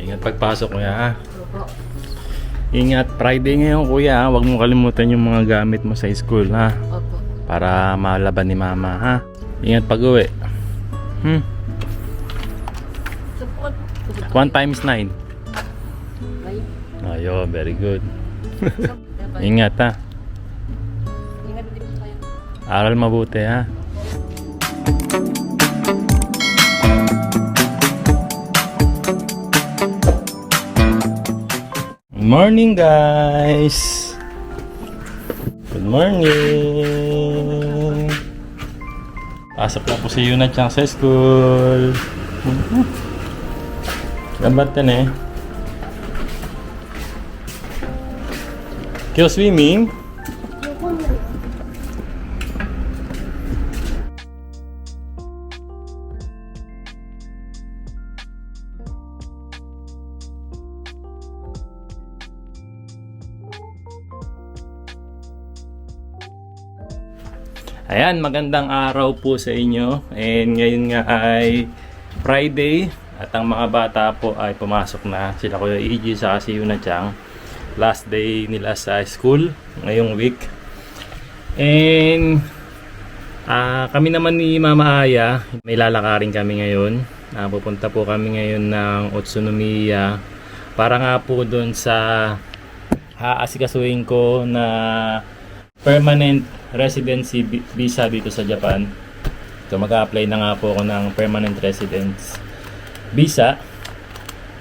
Ingat pagpasok kuya ha. Opo. Ingat, Friday ngayon kuya ha. Huwag mo kalimutan yung mga gamit mo sa school ha. Opo. Para malaban ni mama ha. Ingat pag uwi. Support. 1 times 9. Ay. Ayun, very good. Ingat. Ingat ha. Ingat din po kayo. Aral mabuti ha. Good morning guys. Good morning. Pasok na po si Yuna Chang sa school. Lambat na eh. Kiyo swimming? Ayan, magandang araw po sa inyo. And ngayon nga ay Friday at ang mga bata po ay pumasok na. Sila Kuya EG sa si Yuna Chang. Last day nila sa school ngayong week. And kami naman ni Mama Aya, may lalakarin kami ngayon. Pupunta po kami ngayon ng Utsunomiya para nga po doon sa aasikasuhin ko na permanent residency visa dito sa Japan. So mag-a-apply na nga po ako ng permanent residence visa.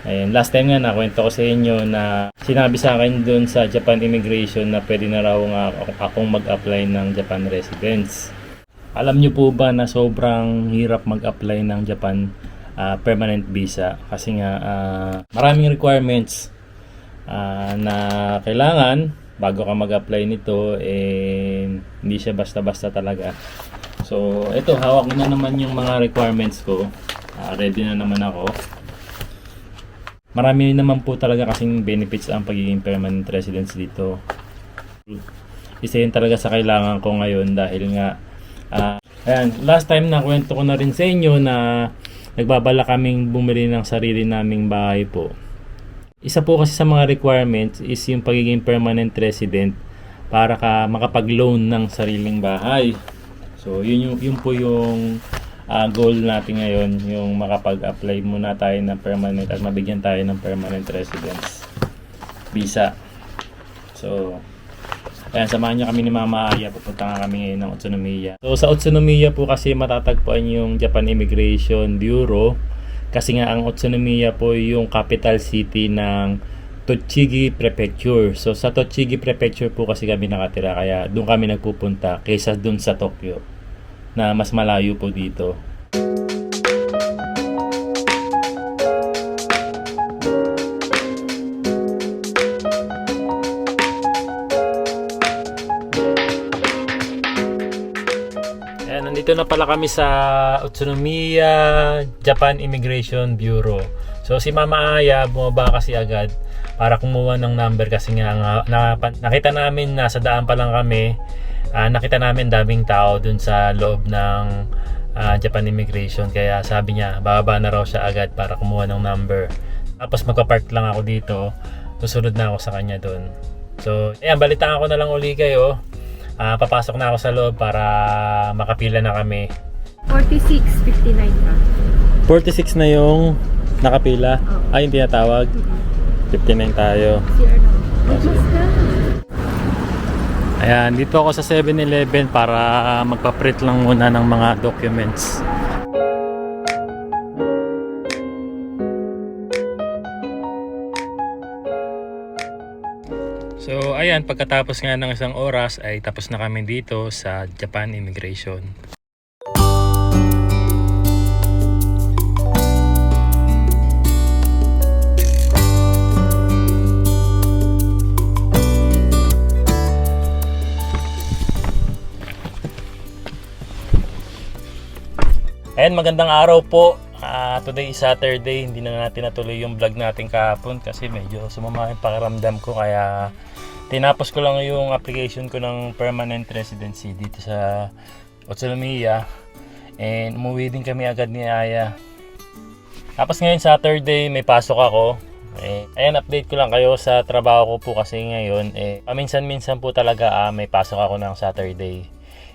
Ayan, last time nga nakwento ko sa inyo na sinabi sa akin doon sa Japan Immigration na pwede na raw nga akong mag-apply ng Japan residence. Alam nyo po ba na sobrang hirap mag-apply ng Japan permanent visa kasi nga maraming requirements na kailangan bago ka mag-apply nito, hindi siya basta-basta talaga. So, ito, hawak ko na naman yung mga requirements ko. Ready na naman ako. Marami naman po talaga kasing benefits ang pagiging permanent residence dito. Isa yun talaga sa kailangan ko ngayon dahil nga, ayan, last time na kwento ko na rin sa inyo na nagbabala kaming bumili ng sarili naming bahay po. Isa po kasi sa mga requirements is yung pagiging permanent resident para ka makapag-loan ng sariling bahay. So, yun po yung goal natin ngayon, yung makapag-apply muna tayo ng permanent at mabigyan tayo ng permanent residence visa. So, ayan, samahan nyo kami ni Mama Aya, pupunta nga kami ngayon ng Utsunomiya. So, sa Utsunomiya po kasi matatagpuan yung Japan Immigration Bureau. Kasi nga ang Utsunomiya po yung capital city ng Tochigi Prefecture. So sa Tochigi Prefecture po kasi kami nakatira kaya doon kami nagpupunta kaysa doon sa Tokyo na mas malayo po dito. Nandito na pala kami sa Utsunomiya Japan Immigration Bureau. So si Mama Aya bumaba kasi agad para kumuha ng number kasi nga nakita namin na sa daan pa lang kami, nakita namin daming tao dun sa loob ng Japan Immigration kaya sabi niya bababa na raw siya agad para kumuha ng number. Tapos magpa-park lang ako dito, susunod na ako sa kanya dun. So ayan, balitaan ko na lang uli kayo. Papasok na ako sa loob para makapila na kami. 46.59 pa. 46 na yung nakapila? Oh. Ay, hindi natawag? 59 tayo. CR na. Ayan, dito ako sa 7-Eleven para magpa-print lang muna ng mga documents. So ayan, pagkatapos nga ng isang oras ay tapos na kami dito sa Japan Immigration. Ayan, magandang araw po. Today is Saturday, hindi na natin natuloy yung vlog natin kahapon kasi medyo sumama yung pakiramdam ko kaya tinapos ko lang yung application ko ng permanent residency dito sa Utsunomiya and umuwi din kami agad ni Aya. Tapos ngayon Saturday may pasok ako Ayan, update ko lang kayo sa trabaho ko po kasi ngayon. Paminsan-minsan po talaga may pasok ako ng Saturday.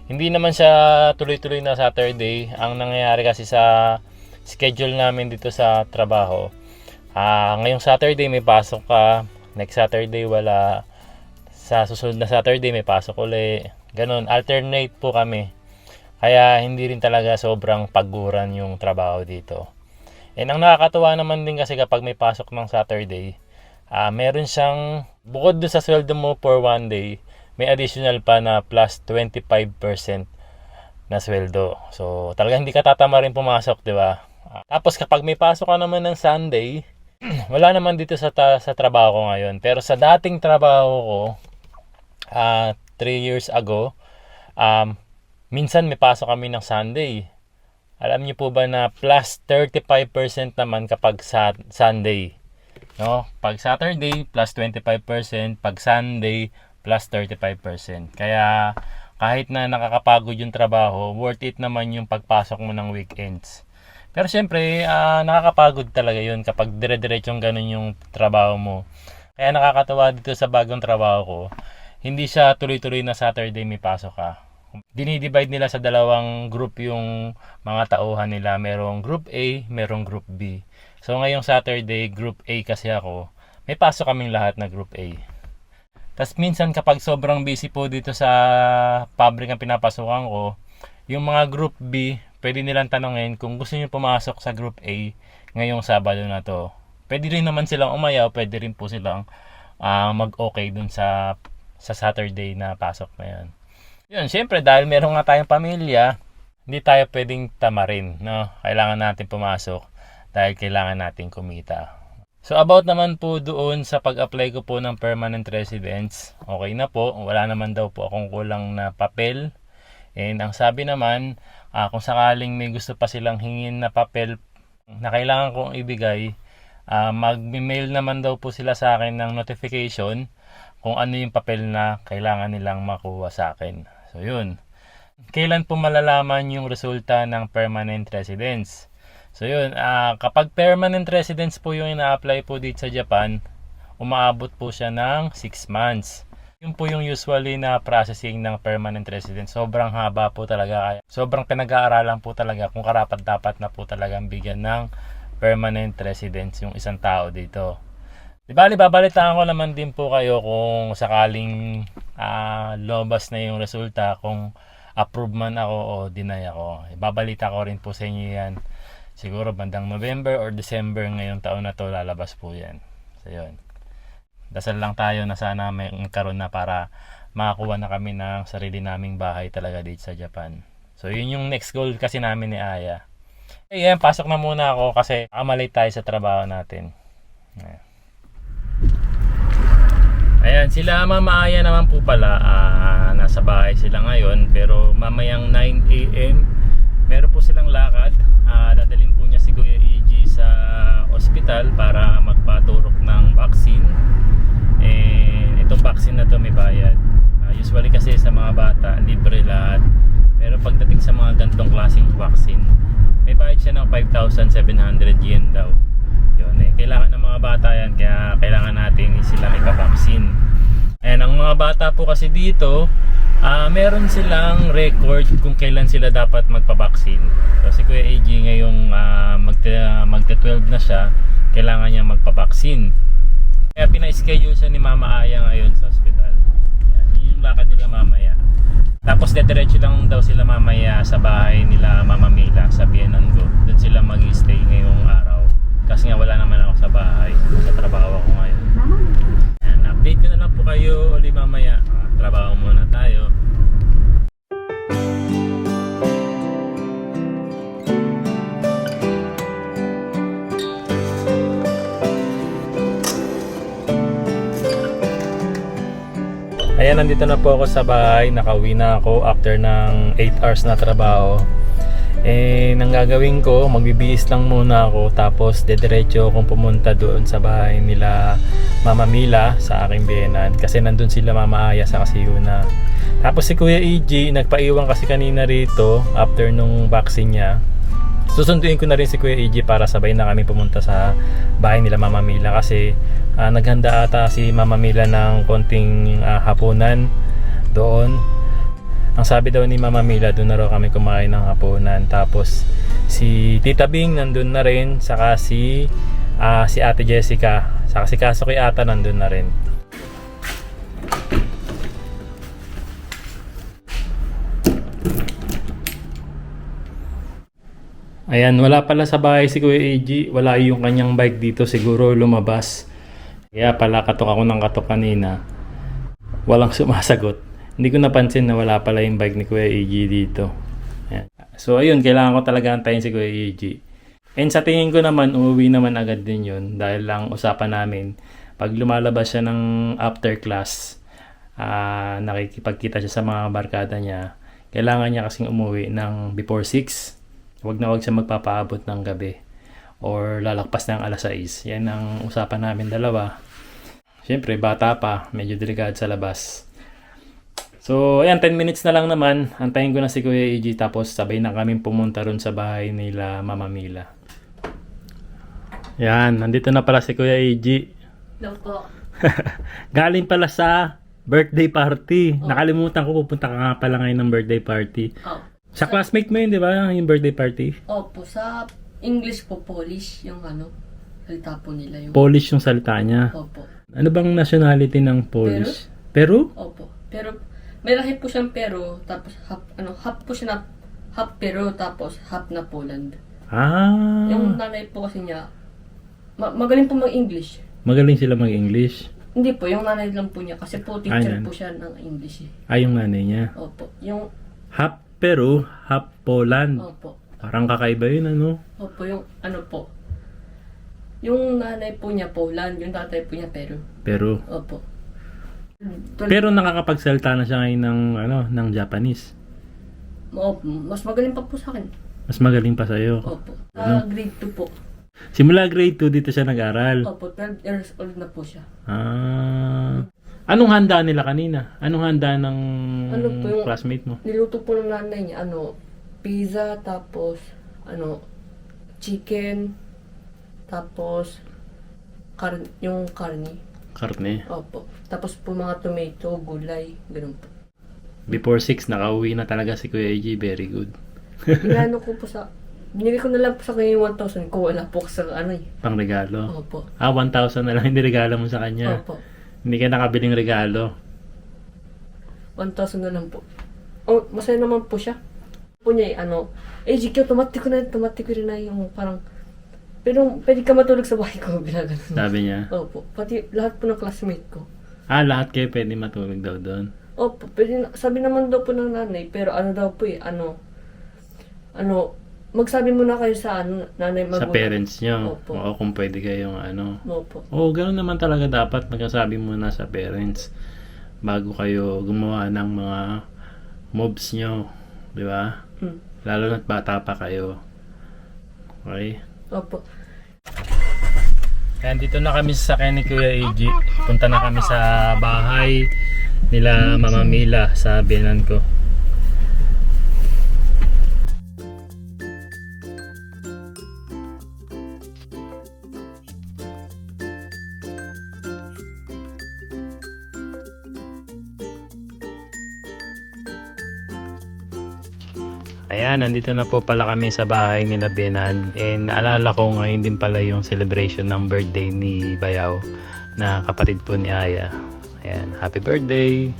Hindi naman siya tuloy-tuloy na Saturday. Ang nangyayari kasi sa schedule namin dito sa trabaho, ngayong Saturday may pasok ka, next Saturday wala, sa susunod na Saturday may pasok uli. Ganon, alternate po kami. Kaya hindi rin talaga sobrang paguran yung trabaho dito. Ang nakakatuwa naman din kasi kapag may pasok ng Saturday, meron siyang, bukod doon sa sweldo mo for one day, may additional pa na plus 25% na sweldo. So talaga hindi ka tatama rin pumasok, di ba? Tapos kapag may pasok ka naman ng Sunday, wala naman dito sa trabaho ko ngayon. Pero sa dating trabaho ko, 3 years ago, minsan may pasok kami ng Sunday. Alam niyo po ba na plus 35% naman kapag sa Sunday? No? Pag Saturday, plus 25%. Pag Sunday, plus 35%. Kaya kahit na nakakapagod yung trabaho, worth it naman yung pagpasok mo ng weekends. Pero syempre, nakakapagod talaga yun kapag dire-diretsong ganun yung trabaho mo. Kaya nakakatawa dito sa bagong trabaho ko, hindi siya tuloy-tuloy na Saturday may pasok ka. Dinidivide nila sa dalawang group yung mga tauhan nila. Merong group A, merong group B. So ngayong Saturday, group A kasi ako, may pasok kaming lahat na group A. Tapos minsan kapag sobrang busy po dito sa public ang pinapasukan ko, yung mga group B, pwede nilang tanongin kung gusto nyo pumasok sa group A ngayong Sabado na to. Pwede rin naman silang umayaw, pwede rin po silang mag-okay dun sa Saturday na pasok na yun. Yun, syempre dahil meron nga tayong pamilya, hindi tayo pwedeng tamarin, no? Kailangan natin pumasok dahil kailangan natin kumita. So about naman po doon sa pag-apply ko po ng permanent residence, okay na po, wala naman daw po akong kulang na papel. And ang sabi naman, kung sakaling may gusto pa silang hingin na papel na kailangan kong ibigay, mag-mail naman daw po sila sa akin ng notification kung ano yung papel na kailangan nilang makuha sa akin. So yun. Kailan po malalaman yung resulta ng permanent residence? So yun, kapag permanent residence po yung ina-apply po dito sa Japan, umaabot po siya ng 6 months. Yun po yung usually na processing ng permanent residence. Sobrang haba po talaga. Sobrang pinag-aaralan po talaga kung karapat-dapat na po talagang bigyan ng permanent residence yung isang tao dito. Bali, babalitaan ko naman din po kayo kung sakaling lobas na yung resulta, kung approve man ako o deny ako. Babalita ko rin po sa inyo yan. Siguro bandang November or December ngayong taon na to lalabas po yan. So yun. Dasal lang tayo na sana may karoon na para makakuha na kami ng sarili naming bahay talaga dito sa Japan. So yun yung next goal kasi namin ni Aya. Ayan, pasok na muna ako kasi amalay tayo sa trabaho natin. Ayan, sila Mama Aya naman po pala, nasa bahay sila ngayon, pero mamayang 9 AM meron po silang lakad. Dadalhin po niya si Kuya EG sa ospital para magpaturok ng vaccine. Itong vaccine na to may bayad. Usually kasi sa mga bata, libre lahat. Pero pagdating sa mga gantong klaseng vaccine, may bayad siya ng 5,700 yen daw. Yun, kailangan ng mga bata yan, kaya kailangan natin silang ipabaksin. Ayan, ang mga bata po kasi dito, meron silang record kung kailan sila dapat magpabaksin. So si Kuya AG ngayong magte-12 na siya, kailangan niya magpabaksin. Kaya pina-schedule siya ni Mama Aya ngayon sa ospital. Ayan, yun yung lakad nila mamaya. Tapos dediretso lang daw sila mamaya sa bahay nila Mama Mila sa Bienango. Doon sila mag-stay ngayong araw. Kasi nga wala naman ako sa bahay. Sa trabaho ako ngayon. And update ko na lang po kayo ulit mamaya. Trabaho muna tayo. Ayan, nandito na po ako sa bahay. Nakauwi na ako after ng 8 hours na trabaho. Ang gagawin ko, magbibihis lang muna ako, tapos dediretso akong pumunta doon sa bahay nila Mama Mila sa aking biyenan, kasi nandun sila Mama Aya sa Yuna. Tapos si Kuya EG nagpaiwan kasi kanina rito after nung vaccine niya. Susunduin ko na rin si Kuya EG para sabay na kami pumunta sa bahay nila Mama Mila kasi naghanda ata si Mama Mila ng konting hapunan doon. Ang sabi daw ni Mama Mila, doon na raw kami kumain ng hapunan. Tapos si Tita Bing nandun na rin, saka si Ate Jessica, saka si Kasoy ata nandun na rin. Ayan, wala pala sa bahay si Kuya EG. Wala yung kanyang bike dito. Siguro lumabas. Kaya pala katok ako ng katok kanina. Walang sumasagot. Hindi ko napansin na wala pala yung bike ni Kuya EG dito. Ayan. So ayun, kailangan ko talaga antayin si Kuya EG. And sa tingin ko naman, uuwi naman agad din yun. Dahil lang usapan namin. Pag lumalabas siya ng after class, nakikipagkita siya sa mga barkada niya. Kailangan niya kasing umuwi ng before 6. Huwag na huwag siya magpapaabot ng gabi or lalakpas ng alas 6. Yan ang usapan namin dalawa. Siyempre, bata pa. Medyo delikado sa labas. So, ayan, 10 minutes na lang naman. Antayin ko na si Kuya EG tapos sabay na kaming pumunta ron sa bahay nila Mama Mila. Yan, nandito na pala si Kuya EG. Hello po. Galing pala sa birthday party. Nakalimutan ko, pupunta ka nga pala ngayon ng birthday party. Sa classmate mo yun, di ba? Yung birthday party? Opo, sa English po, Polish, yung salita po nila yung... Polish yung salita niya. Opo. Ano bang nationality ng Polish? Peru? Opo. Pero, may lahi po siyang Peru, tapos half po siya na, half Peru, tapos half na Poland. Ah. Yung nanay po kasi niya, magaling po mag-English. Magaling sila mag-English? Hindi po, yung nanay lang po niya, kasi po teacher Ayan. po siya ng English eh. Yung nanay niya. Opo. Yung, Half Peru, half Poland. opo. Parang kakaiba yun, ano? Opo, yung po. Yung nanay po niya Poland, yung tatay po niya Peru. Peru. Opo. Pero nakakapagsalita na siya ngayon ng Japanese. Opo, mas magaling pa po sa akin. Mas magaling pa sa'yo. Opo. Grade 2 po. Simula grade 2 dito siya nag-aral. Opo, 12 years old na po siya. Anong handa nila kanina? Anong handa ng Po yung classmate mo? niluto po ng nanay niya, pizza, tapos, chicken, tapos, yung karne. Karne. Opo. Tapos po mga tomato, gulay, ganun po. Before 6, nakauwi na talaga si Kuya EG. Very good. Inano ko po binili ko na lang po sa kanya yung 1,000 ko, wala po sa Pang regalo. Opo. 1,000 na lang hindi regalo mo sa kanya. Opo. Hindi ka nakabiling regalo. 1,000 na lang po. Oh, masaya naman po siya. Po niya GK, automatic ko rin na yung parang, pero pwede ka matulog sa bahay ko, ginagano. Sabi niya. Opo, pati lahat po ng classmate ko. Lahat kayo pwede matulog daw doon. Opo, pwede, sabi naman daw po ng nanay, pero daw po magsabi muna kayo sa nanay magulang. Sa parents niyo. Opo. Oo, kung pwede kayong Opo. Oo, ganoon naman talaga dapat. Magsasabi muna sa parents bago kayo gumawa ng mga moves nyo. Di ba? Lalo na't bata pa kayo. Okay? Opo. Kaya dito na kami sa sakyan ni Kuya EG. Punta na kami sa bahay nila Mama Mila sa biyanan ko. Ayan, nandito na po pala kami sa bahay nila Benan. And naalala ko ngayon din pala yung celebration ng birthday ni Bayaw na kapatid po ni Aya. Ayan, happy birthday!